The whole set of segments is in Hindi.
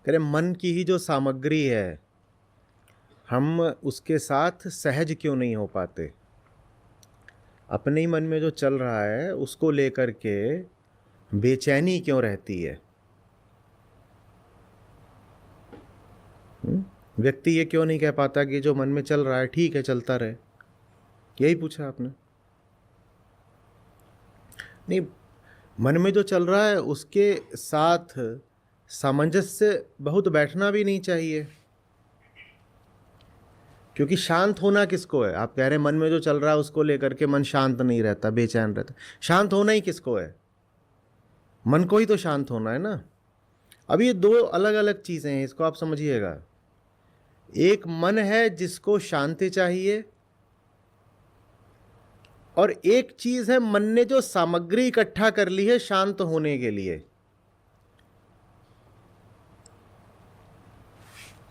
कह रहे मन की ही जो सामग्री है, हम उसके साथ सहज क्यों नहीं हो पाते? अपने ही मन में जो चल रहा है उसको लेकर के बेचैनी क्यों रहती है? व्यक्ति ये क्यों नहीं कह पाता कि जो मन में चल रहा है ठीक है, चलता रहे? यही पूछा आपने। नहीं, मन में जो चल रहा है उसके साथ सामंजस्य बहुत बैठना भी नहीं चाहिए, क्योंकि शांत होना किसको है? आप कह रहे हैं मन में जो चल रहा है उसको लेकर के मन शांत नहीं रहता, बेचैन रहता। शांत होना ही किसको है? मन को ही तो शांत होना है ना। अब ये दो अलग अलग चीजें हैं, इसको आप समझिएगा। एक मन है जिसको शांति चाहिए, और एक चीज है मन ने जो सामग्री इकट्ठा कर ली है शांत होने के लिए।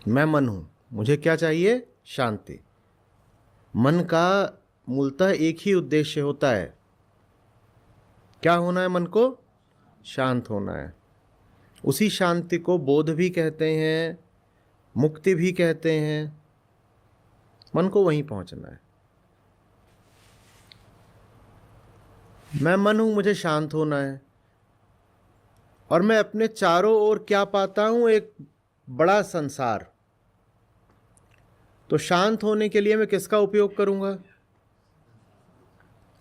मैं मन हूं, मुझे क्या चाहिए? शांति। मन का मूलतः एक ही उद्देश्य होता है, क्या होना है? मन को शांत होना है। उसी शांति को बोध भी कहते हैं, मुक्ति भी कहते हैं। मन को वहीं पहुंचना है। मैं मन हूं, मुझे शांत होना है, और मैं अपने चारों ओर क्या पाता हूं? एक बड़ा संसार। तो शांत होने के लिए मैं किसका उपयोग करूंगा?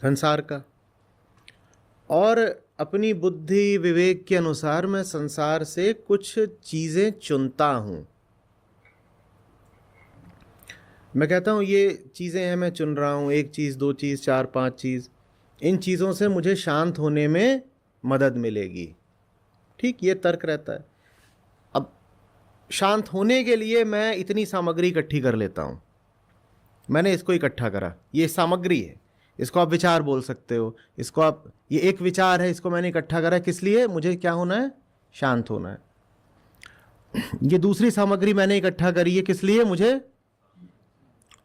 संसार का। और अपनी बुद्धि विवेक के अनुसार मैं संसार से कुछ चीजें चुनता हूं। मैं कहता हूं ये चीजें हैं, मैं चुन रहा हूं, एक चीज, दो चीज, चार, पांच चीज। इन चीजों से मुझे शांत होने में मदद मिलेगी। ठीक, ये तर्क रहता है। अब शांत होने के लिए मैं इतनी सामग्री इकट्ठी कर लेता हूं। मैंने इसको इकट्ठा करा, ये सामग्री है, इसको आप विचार बोल सकते हो। इसको आप, ये एक विचार है, इसको मैंने इकट्ठा करा, किस लिए? मुझे क्या होना है? शांत होना है। ये दूसरी सामग्री मैंने इकट्ठा करी है, किस लिए? मुझे,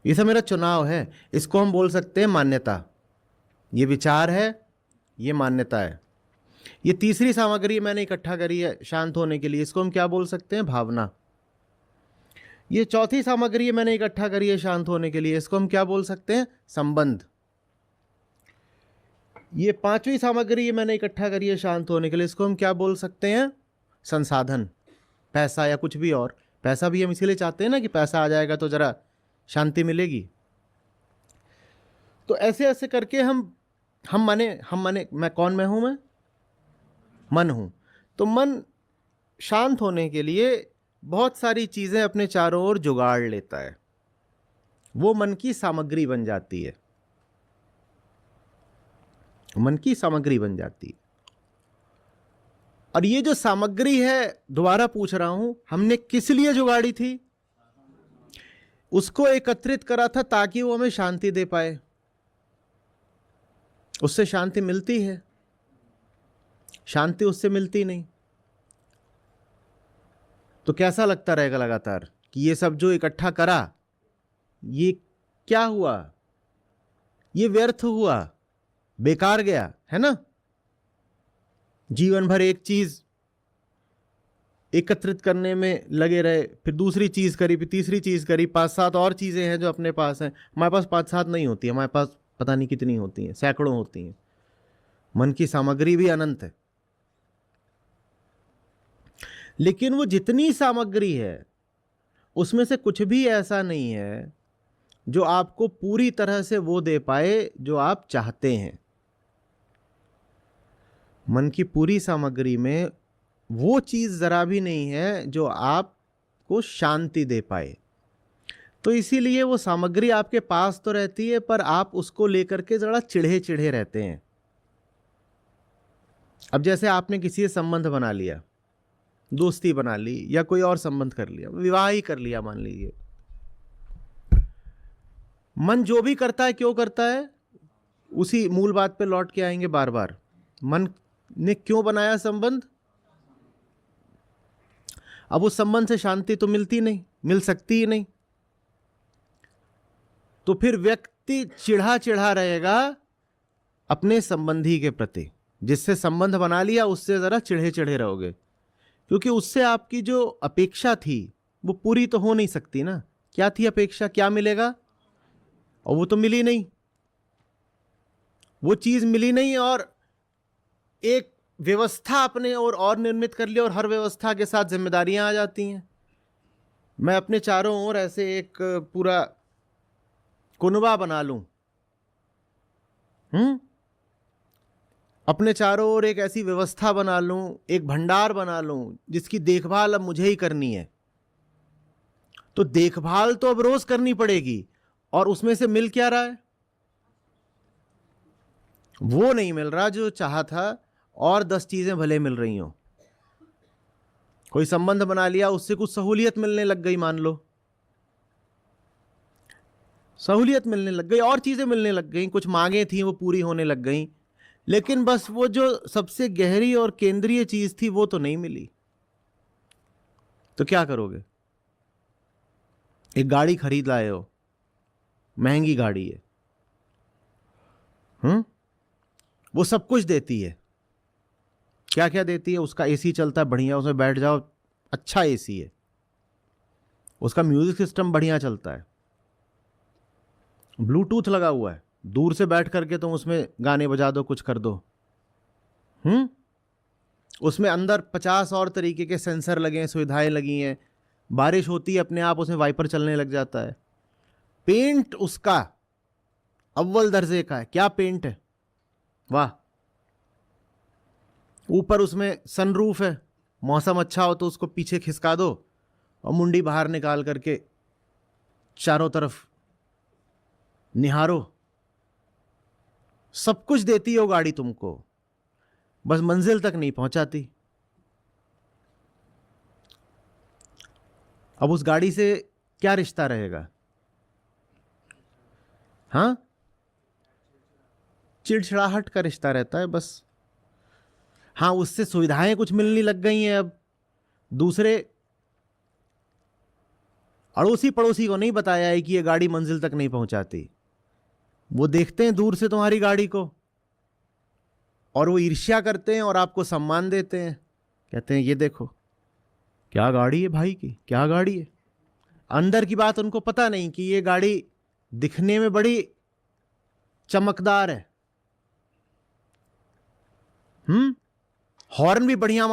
ये सब मेरा चुनाव है। इसको हम बोल सकते हैं मान्यता। ये विचार है, ये मान्यता है। ये तीसरी सामग्री मैंने इकट्ठा करी है शांत होने के लिए, इसको हम क्या बोल सकते हैं? भावना। ये चौथी सामग्री मैंने इकट्ठा करी है शांत होने के लिए, इसको हम क्या बोल सकते हैं? संबंध। ये पांचवी सामग्री मैंने इकट्ठा करी है शांत होने के लिए, इसको हम क्या बोल सकते हैं? संसाधन, पैसा या कुछ भी और। पैसा भी हम इसीलिए चाहते हैं ना कि पैसा आ जाएगा तो जरा शांति मिलेगी। तो ऐसे ऐसे करके हम माने मैं कौन? मैं हूं, मैं मन हूं। तो मन शांत होने के लिए बहुत सारी चीजें अपने चारों ओर जुगाड़ लेता है, वो मन की सामग्री बन जाती है। मन की सामग्री बन जाती है। और ये जो सामग्री है, दोबारा पूछ रहा हूं, हमने किस लिए जुगाड़ी थी? उसको एकत्रित करा था ताकि वो हमें शांति दे पाए। उससे शांति मिलती है? शांति उससे मिलती नहीं। तो कैसा लगता रहेगा लगातार कि ये सब जो इकट्ठा करा, ये क्या हुआ? ये व्यर्थ हुआ, बेकार गया, है ना? जीवन भर एक चीज एकत्रित करने में लगे रहे, फिर दूसरी चीज करी, फिर तीसरी चीज करी, 5-7 और चीजें हैं जो अपने पास हैं। हमारे पास 5-7 नहीं होती है, हमारे पास पता नहीं कितनी होती हैं, सैकड़ों होती हैं। मन की सामग्री भी अनंत है। लेकिन वो जितनी सामग्री है उसमें से कुछ भी ऐसा नहीं है जो आपको पूरी तरह से वो दे पाए जो आप चाहते हैं। मन की पूरी सामग्री में वो चीज जरा भी नहीं है जो आपको शांति दे पाए। तो इसीलिए वो सामग्री आपके पास तो रहती है, पर आप उसको लेकर के जरा चिढ़े चिढ़े रहते हैं। अब जैसे आपने किसी से संबंध बना लिया, दोस्ती बना ली, या कोई और संबंध कर लिया, विवाह ही कर लिया मान लीजिए। मन जो भी करता है, क्यों करता है? उसी मूल बात पे लौट के आएंगे बार बार। मन ने क्यों बनाया संबंध? अब उस संबंध से शांति तो मिलती नहीं, मिल सकती ही नहीं। तो फिर व्यक्ति चिढ़ा चिढ़ा रहेगा अपने संबंधी के प्रति। जिससे संबंध बना लिया उससे जरा चिढ़े चिढ़े रहोगे, क्योंकि उससे आपकी जो अपेक्षा थी वो पूरी तो हो नहीं सकती ना। क्या थी अपेक्षा, क्या मिलेगा, और वो तो मिली नहीं, वो चीज मिली नहीं। और एक व्यवस्था अपने और निर्मित कर लिया, और हर व्यवस्था के साथ जिम्मेदारियां आ जाती हैं। मैं अपने चारों ओर ऐसे एक पूरा कुनबा बना लूं, अपने चारों ओर एक ऐसी व्यवस्था बना लूं, एक भंडार बना लूं जिसकी देखभाल अब मुझे ही करनी है। तो देखभाल तो अब रोज करनी पड़ेगी, और उसमें से मिल क्या रहा है, वो नहीं मिल रहा जो चाहा था, और 10 चीजें भले मिल रही हो। कोई संबंध बना लिया, उससे कुछ सहूलियत मिलने लग गई, मान लो सहूलियत मिलने लग गई, और चीजें मिलने लग गई, कुछ मांगे थी वो पूरी होने लग गई, लेकिन बस वो जो सबसे गहरी और केंद्रीय चीज थी वो तो नहीं मिली। तो क्या करोगे? एक गाड़ी खरीद लाए हो, महंगी गाड़ी है, वो सब कुछ देती है। क्या क्या देती है? उसका एसी चलता है बढ़िया, उसमें बैठ जाओ, अच्छा एसी है। उसका म्यूजिक सिस्टम बढ़िया चलता है, ब्लूटूथ लगा हुआ है, दूर से बैठ करके तुम उसमें गाने बजा दो, कुछ कर दो। उसमें अंदर 50 और तरीके के सेंसर लगे हैं, सुविधाएं लगी हैं। बारिश होती है अपने आप उसमें वाइपर चलने लग जाता है। पेंट उसका अव्वल दर्जे का है। क्या पेंट है, वाह। ऊपर उसमें सनरूफ है, मौसम अच्छा हो तो उसको पीछे खिसका दो और मुंडी बाहर निकाल करके चारों तरफ निहारो। सब कुछ देती हो गाड़ी तुमको, बस मंजिल तक नहीं पहुंचाती। अब उस गाड़ी से क्या रिश्ता रहेगा? हाँ, चिड़चिड़ाहट का रिश्ता रहता है बस। हाँ, उससे सुविधाएं कुछ मिलने लग गई हैं। अब दूसरे अड़ोसी पड़ोसी को नहीं बताया है कि ये गाड़ी मंजिल तक नहीं पहुंचाती। वो देखते हैं दूर से तुम्हारी गाड़ी को, और वो ईर्ष्या करते हैं और आपको सम्मान देते हैं। कहते हैं ये देखो क्या गाड़ी है भाई की, क्या गाड़ी है। अंदर की बात उनको पता नहीं कि ये गाड़ी दिखने में बड़ी चमकदार है, हॉर्न भी बढ़िया